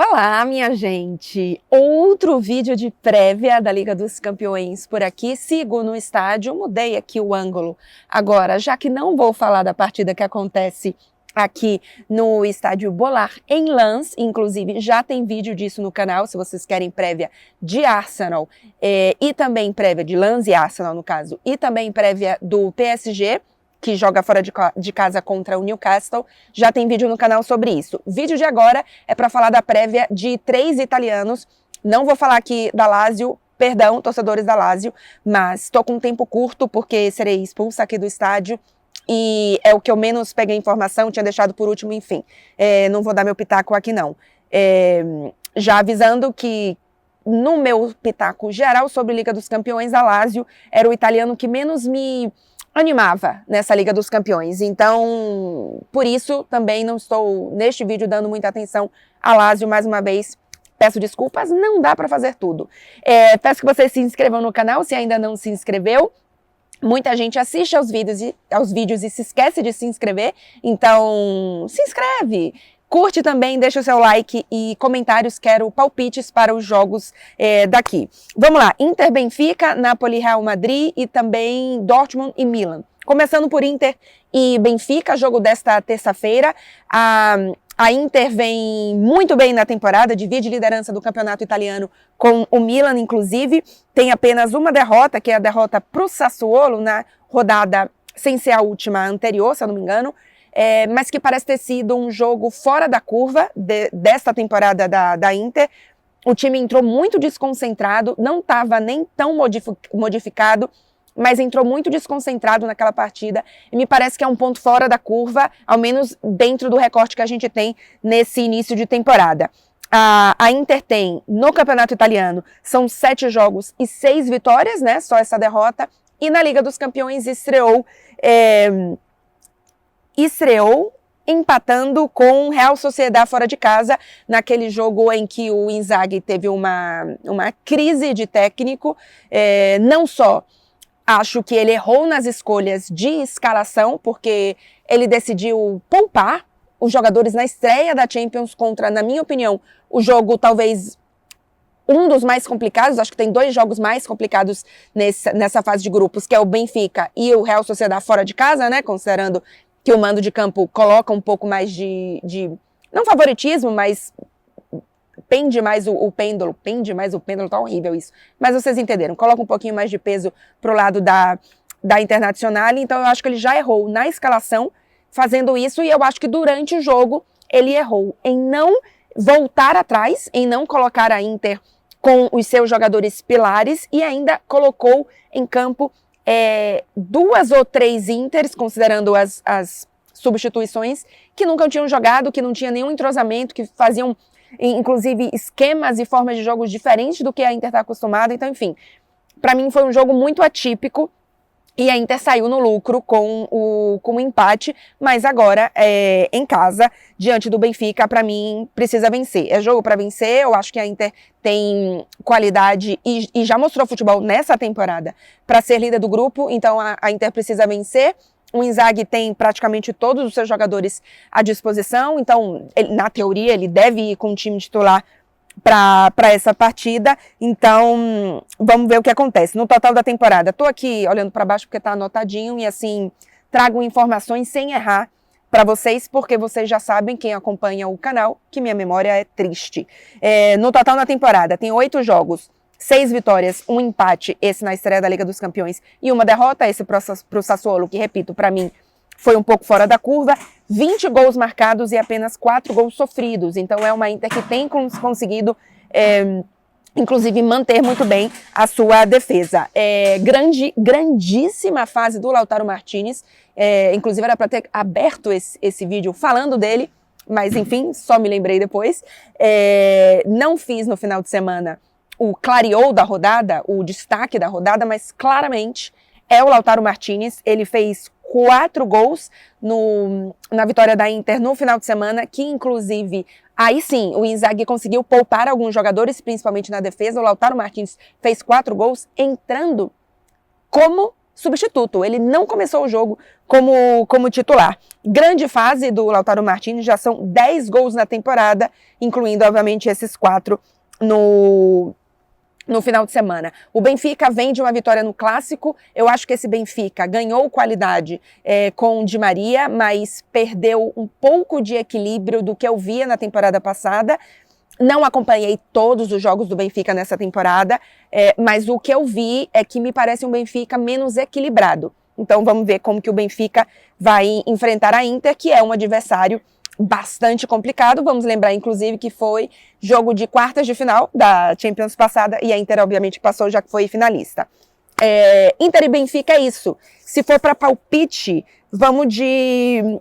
Olá, minha gente! Outro vídeo de prévia da Liga dos Campeões por aqui. Sigo no estádio, mudei aqui o ângulo agora, já que não vou falar da partida que acontece aqui no estádio Bollaert em Lens. Inclusive, já tem vídeo disso no canal, se vocês querem prévia de Arsenal e também prévia de Lens e Arsenal, no caso, e também prévia do PSG, que joga fora de casa contra o Newcastle. Já tem vídeo no canal sobre isso. O vídeo de agora é para falar da prévia de 3 italianos. Não vou falar aqui da Lazio, perdão, torcedores da Lazio, mas estou com um tempo curto porque serei expulsa aqui do estádio e é o que eu menos peguei informação, tinha deixado por último, enfim. Não vou dar meu pitaco aqui não. Já avisando que no meu pitaco geral sobre Liga dos Campeões, a Lazio era o italiano que menos me animava nessa Liga dos Campeões, então por isso também não estou neste vídeo dando muita atenção a Lazio mais uma vez. Peço desculpas, não dá para fazer tudo. Peço que vocês se inscrevam no canal se ainda não se inscreveu. Muita gente assiste aos vídeos e se esquece de se inscrever, então se inscreve. Curte também, deixa o seu like e comentários, quero palpites para os jogos daqui. Vamos lá, Inter, Benfica, Napoli, Real Madrid e também Dortmund e Milan. Começando por Inter e Benfica, jogo desta terça-feira. A Inter vem muito bem na temporada, divide liderança do campeonato italiano com o Milan, inclusive. Tem apenas uma derrota, que é a derrota para o Sassuolo na rodada sem ser a última anterior, se eu não me engano. Mas que parece ter sido um jogo fora da curva desta temporada da Inter. O time entrou muito desconcentrado, não estava nem tão modificado, mas entrou muito desconcentrado naquela partida, e me parece que é um ponto fora da curva, ao menos dentro do recorte que a gente tem nesse início de temporada. A Inter tem, no campeonato italiano, são 7 jogos e 6 vitórias, né, só essa derrota, e na Liga dos Campeões estreou empatando com o Real Sociedad fora de casa, naquele jogo em que o Inzaghi teve uma crise de técnico. Não só acho que ele errou nas escolhas de escalação, porque ele decidiu poupar os jogadores na estreia da Champions contra, na minha opinião, o jogo talvez um dos mais complicados. Acho que tem 2 jogos mais complicados nessa fase de grupos, que é o Benfica e o Real Sociedad fora de casa, né, considerando que o mando de campo coloca um pouco mais de não favoritismo, mas pende mais o pêndulo, tá horrível isso, mas vocês entenderam, coloca um pouquinho mais de peso pro lado da Internazionale. Então eu acho que ele já errou na escalação fazendo isso, e eu acho que durante o jogo ele errou em não voltar atrás, em não colocar a Inter com os seus jogadores pilares, e ainda colocou em campo 2 ou 3 Inters, considerando as substituições, que nunca tinham jogado, que não tinha nenhum entrosamento, que faziam inclusive esquemas e formas de jogos diferentes do que a Inter está acostumada. Então, enfim, para mim foi um jogo muito atípico, e a Inter saiu no lucro com o empate, mas agora em casa, diante do Benfica, para mim precisa vencer. É jogo para vencer. Eu acho que a Inter tem qualidade e já mostrou futebol nessa temporada para ser líder do grupo, então a Inter precisa vencer. O Inzaghi tem praticamente todos os seus jogadores à disposição, então na teoria ele deve ir com o time titular para essa partida. Então vamos ver o que acontece. No total da temporada, estou aqui olhando para baixo porque está anotadinho, e assim trago informações sem errar para vocês, porque vocês já sabem, quem acompanha o canal, que minha memória é triste. No total na temporada tem 8 jogos, 6 vitórias, 1 empate, esse na estreia da Liga dos Campeões, e 1 derrota, esse para o Sassuolo, que, repito, para mim foi um pouco fora da curva. 20 gols marcados e apenas 4 gols sofridos. Então é uma Inter que tem conseguido, inclusive, manter muito bem a sua defesa. Grandíssima fase do Lautaro Martinez. Inclusive era para ter aberto esse vídeo falando dele, mas enfim, só me lembrei depois. Não fiz no final de semana o clareou da rodada, o destaque da rodada, mas claramente é o Lautaro Martinez. Ele fez 4 gols na vitória da Inter no final de semana, que inclusive, aí sim, o Inzaghi conseguiu poupar alguns jogadores, principalmente na defesa. O Lautaro Martinez fez 4 gols entrando como substituto, ele não começou o jogo como titular. Grande fase do Lautaro Martínez, já são 10 gols na temporada, incluindo, obviamente, esses 4 no final de semana. O Benfica vem de uma vitória no Clássico. Eu acho que esse Benfica ganhou qualidade com o Di Maria, mas perdeu um pouco de equilíbrio do que eu via na temporada passada. Não acompanhei todos os jogos do Benfica nessa temporada, mas o que eu vi é que me parece um Benfica menos equilibrado. Então vamos ver como que o Benfica vai enfrentar a Inter, que é um adversário bastante complicado. Vamos lembrar, inclusive, que foi jogo de quartas de final da Champions passada e a Inter, obviamente, passou, já que foi finalista. Inter e Benfica é isso. Se for para palpite, vamos de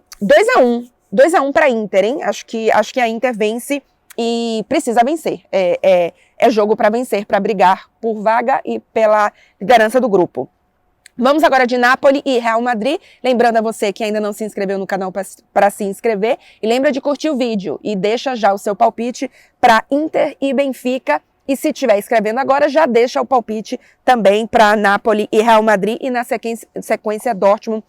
2-1. 2-1 para Inter, hein? Acho que a Inter vence e precisa vencer. É jogo para vencer, para brigar por vaga e pela liderança do grupo. Vamos agora de Napoli e Real Madrid. Lembrando a você que ainda não se inscreveu no canal para se inscrever. E lembra de curtir o vídeo e deixa já o seu palpite para Inter e Benfica. E se estiver escrevendo agora, já deixa o palpite também para Napoli e Real Madrid. E na sequência Dortmund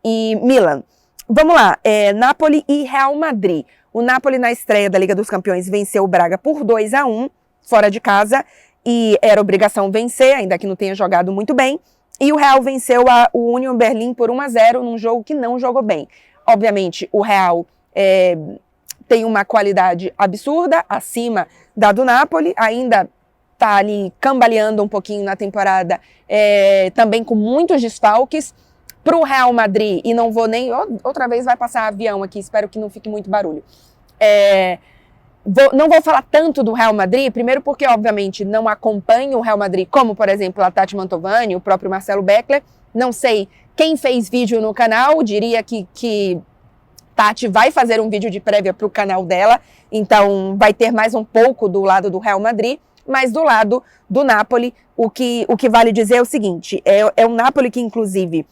e Milan. Vamos lá, Napoli e Real Madrid. O Napoli na estreia da Liga dos Campeões venceu o Braga por 2-1, fora de casa. E era obrigação vencer, ainda que não tenha jogado muito bem. E o Real venceu o Union Berlin por 1-0 num jogo que não jogou bem. Obviamente, o Real tem uma qualidade absurda, acima da do Napoli, ainda está ali cambaleando um pouquinho na temporada, também com muitos desfalques. Para o Real Madrid, e não vou nem... Outra vez vai passar avião aqui, espero que não fique muito barulho. Não vou falar tanto do Real Madrid, primeiro porque, obviamente, não acompanho o Real Madrid, como, por exemplo, a Tati Mantovani, o próprio Marcelo Beckler. Não sei quem fez vídeo no canal, diria que Tati vai fazer um vídeo de prévia para o canal dela, então vai ter mais um pouco do lado do Real Madrid, mas do lado do Napoli, o que vale dizer é o seguinte, é um Napoli que, inclusive,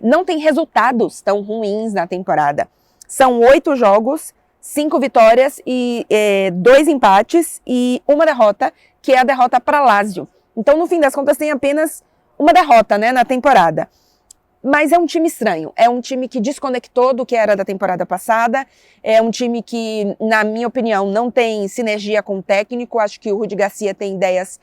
não tem resultados tão ruins na temporada. São 8 jogos, 5 vitórias e 2 empates e 1 derrota, que é a derrota para Lazio. Então, no fim das contas, tem apenas uma derrota, né, na temporada. Mas é um time estranho, é um time que desconectou do que era da temporada passada, é um time que, na minha opinião, não tem sinergia com o técnico. Acho que o Rudi Garcia tem ideias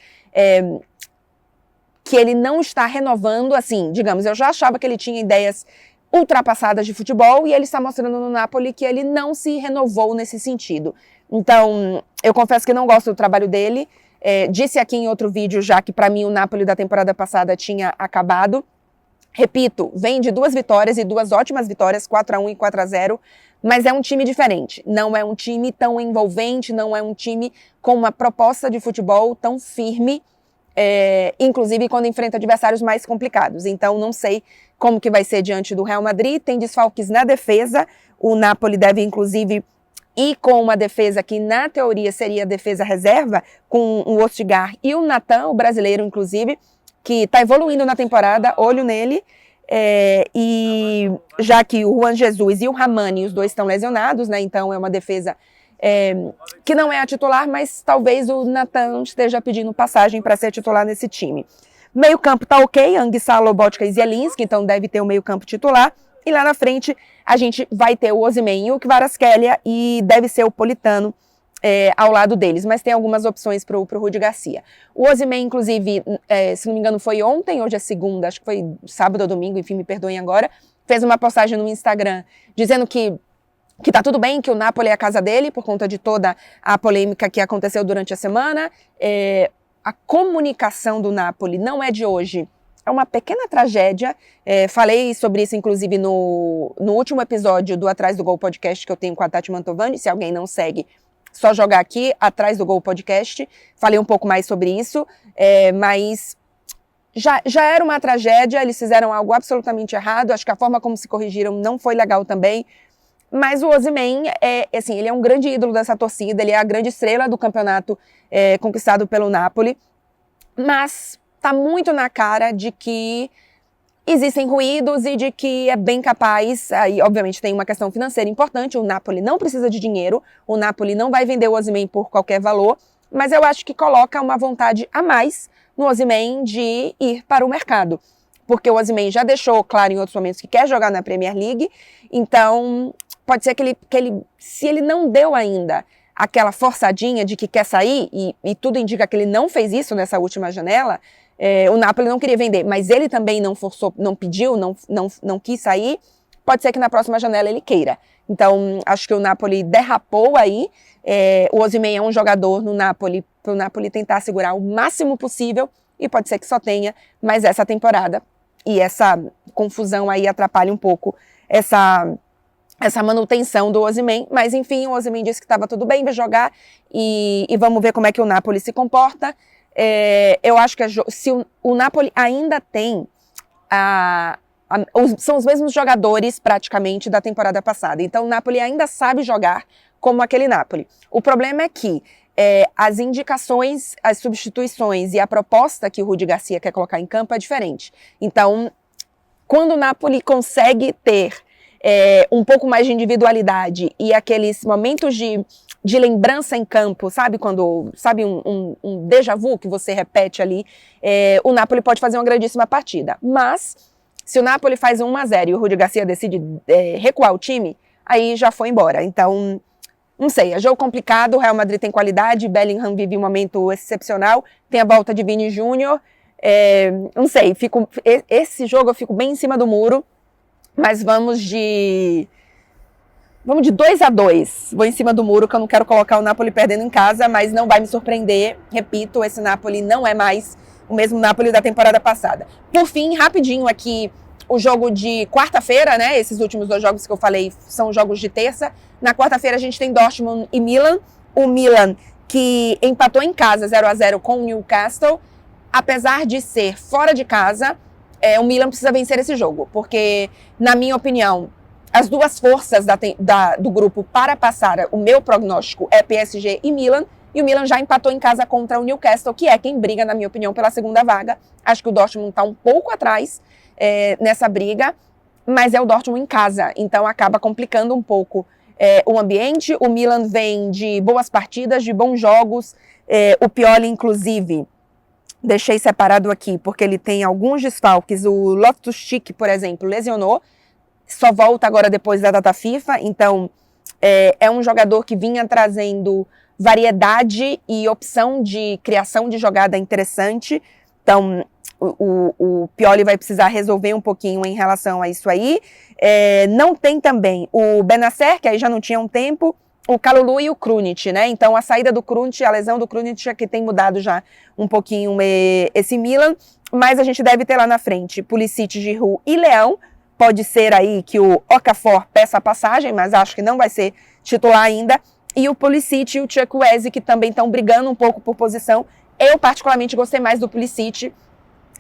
que ele não está renovando, assim, digamos, eu já achava que ele tinha ideias ultrapassadas de futebol e ele está mostrando no Napoli que ele não se renovou nesse sentido. Então, eu confesso que não gosto do trabalho dele, disse aqui em outro vídeo já que para mim o Napoli da temporada passada tinha acabado. Repito, vem de 2 vitórias e 2 ótimas vitórias, 4-1 e 4-0, mas é um time diferente, não é um time tão envolvente, não é um time com uma proposta de futebol tão firme, inclusive quando enfrenta adversários mais complicados. Então não sei como que vai ser diante do Real Madrid. Tem desfalques na defesa, o Napoli deve inclusive ir com uma defesa que na teoria seria a defesa reserva, com o Ostigar e o Nathan, o brasileiro inclusive, que está evoluindo na temporada, olho nele, e já que o Juan Jesus e o Ramani, os dois estão lesionados, né, então é uma defesa que não é a titular, mas talvez o Nathan esteja pedindo passagem para ser titular nesse time. Meio campo tá ok, Anguissa, Lobotka e Zielinski, então deve ter o meio campo titular. E lá na frente a gente vai ter o Osimhen e o Kvaratskhelia e deve ser o Politano ao lado deles, mas tem algumas opções para o Rudi Garcia. O Osimhen, inclusive, se não me engano foi ontem, hoje é segunda, acho que foi sábado ou domingo, enfim, me perdoem agora, fez uma postagem no Instagram dizendo que tá tudo bem, que o Napoli é a casa dele, por conta de toda a polêmica que aconteceu durante a semana. A comunicação do Napoli não é de hoje, é uma pequena tragédia. Falei sobre isso, inclusive, no último episódio do Atrás do Gol Podcast que eu tenho com a Tati Mantovani. Se alguém não segue, só jogar aqui, Atrás do Gol Podcast. Falei um pouco mais sobre isso, mas já era uma tragédia, eles fizeram algo absolutamente errado. Acho que a forma como se corrigiram não foi legal também. Mas o Osimhen, assim, ele é um grande ídolo dessa torcida, ele é a grande estrela do campeonato conquistado pelo Napoli, mas tá muito na cara de que existem ruídos e de que é bem capaz, aí obviamente tem uma questão financeira importante, o Napoli não precisa de dinheiro, o Napoli não vai vender o Osimhen por qualquer valor, mas eu acho que coloca uma vontade a mais no Osimhen de ir para o mercado. porque o Osimhen já deixou claro em outros momentos que quer jogar na Premier League, então pode ser que ele se ele não deu ainda aquela forçadinha de que quer sair, e tudo indica que ele não fez isso nessa última janela, o Napoli não queria vender, mas ele também não forçou, não pediu, não quis sair, pode ser que na próxima janela ele queira. Então, acho que o Napoli derrapou aí, o Osimhen é um jogador no Napoli, para o Napoli tentar segurar o máximo possível, e pode ser que só tenha mais essa temporada, e essa confusão aí atrapalha um pouco essa manutenção do Osimhen, mas enfim, o Osimhen disse que estava tudo bem, vai jogar, e vamos ver como é que o Napoli se comporta. Eu acho que se o Napoli ainda tem são os mesmos jogadores praticamente da temporada passada, então o Napoli ainda sabe jogar como aquele Napoli. O problema é que as indicações, as substituições e a proposta que o Rudi Garcia quer colocar em campo é diferente. Então, quando o Napoli consegue ter um pouco mais de individualidade e aqueles momentos de lembrança em campo, sabe? Sabe um déjà vu que você repete ali, o Napoli pode fazer uma grandíssima partida. Mas, se o Napoli faz 1-0 e o Rudi Garcia decide recuar o time, aí já foi embora. Então, não sei, é jogo complicado, o Real Madrid tem qualidade, Bellingham vive um momento excepcional, tem a volta de Vini Júnior, não sei, esse jogo eu fico bem em cima do muro, mas vamos de 2-2. Vou em cima do muro, que eu não quero colocar o Napoli perdendo em casa, mas não vai me surpreender. Repito, esse Napoli não é mais o mesmo Napoli da temporada passada. Por fim, rapidinho aqui, o jogo de quarta-feira, né? Esses últimos 2 jogos que eu falei são jogos de terça. Na quarta-feira a gente tem Dortmund e Milan. O Milan que empatou em casa 0-0 com o Newcastle. Apesar de ser fora de casa, o Milan precisa vencer esse jogo, porque, na minha opinião, as duas forças do grupo para passar, o meu prognóstico é PSG e Milan, e o Milan já empatou em casa contra o Newcastle, que é quem briga, na minha opinião, pela segunda vaga. Acho que o Dortmund está um pouco atrás nessa briga, mas é o Dortmund em casa, então acaba complicando um pouco o ambiente. O Milan vem de boas partidas, de bons jogos, o Pioli, inclusive, deixei separado aqui, porque ele tem alguns desfalques. O Loftus-Cheek, por exemplo, lesionou, só volta agora depois da data FIFA, então é um jogador que vinha trazendo variedade e opção de criação de jogada interessante, então o Pioli vai precisar resolver um pouquinho em relação a isso aí. Não tem também o Benacer, que aí já não tinha um tempo, o Kalulu e o Krunic, né? Então a saída do Krunic, a lesão do Krunic é que tem mudado já um pouquinho esse Milan, mas a gente deve ter lá na frente Pulisic, Giroud e Leão. Pode ser aí que o Okafor peça a passagem, mas acho que não vai ser titular ainda. E o Pulisic e o Chukwueze, que também estão brigando um pouco por posição. Eu particularmente gostei mais do Pulisic.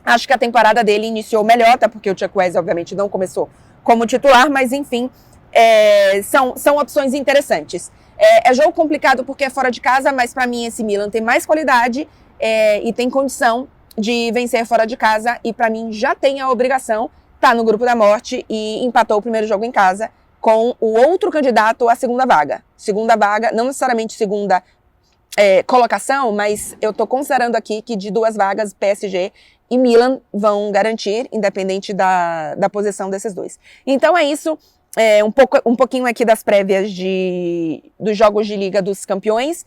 Acho que a temporada dele iniciou melhor, até porque o Chukwueze obviamente não começou como titular, mas enfim, são opções interessantes. É jogo complicado porque é fora de casa, mas para mim esse Milan tem mais qualidade e tem condição de vencer fora de casa, e para mim já tem a obrigação, tá no grupo da morte e empatou o primeiro jogo em casa com o outro candidato à segunda vaga. Segunda vaga, não necessariamente segunda colocação, mas eu tô considerando aqui que de 2 vagas, PSG e Milan vão garantir, independente da posição desses dois. Então é isso. Um pouquinho aqui das prévias dos jogos de Liga dos Campeões.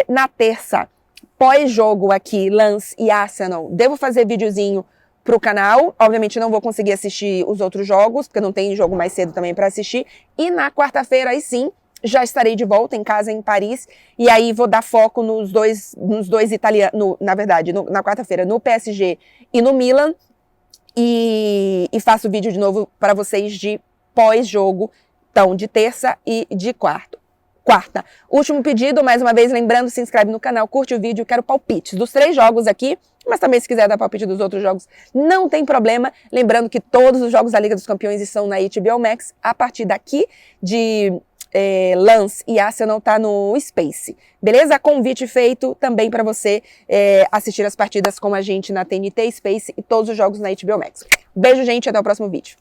Na terça, pós-jogo aqui, Lens e Arsenal, devo fazer videozinho pro canal. Obviamente não vou conseguir assistir os outros jogos, porque não tem jogo mais cedo também para assistir. E na quarta-feira, aí sim, já estarei de volta em casa em Paris, e aí vou dar foco nos dois italianos, na verdade, na quarta-feira, no PSG e no Milan, e faço vídeo de novo para vocês de pós-jogo, então de terça e de quarta. Último pedido, mais uma vez, lembrando, se inscreve no canal, curte o vídeo, quero palpites dos 3 jogos aqui, mas também se quiser dar palpite dos outros jogos, não tem problema. Lembrando que todos os jogos da Liga dos Campeões estão na HBO Max, a partir daqui de Lens e Arsenal tá no Space, beleza? Convite feito também para você assistir as partidas com a gente na TNT Space e todos os jogos na HBO Max. Beijo, gente, até o próximo vídeo.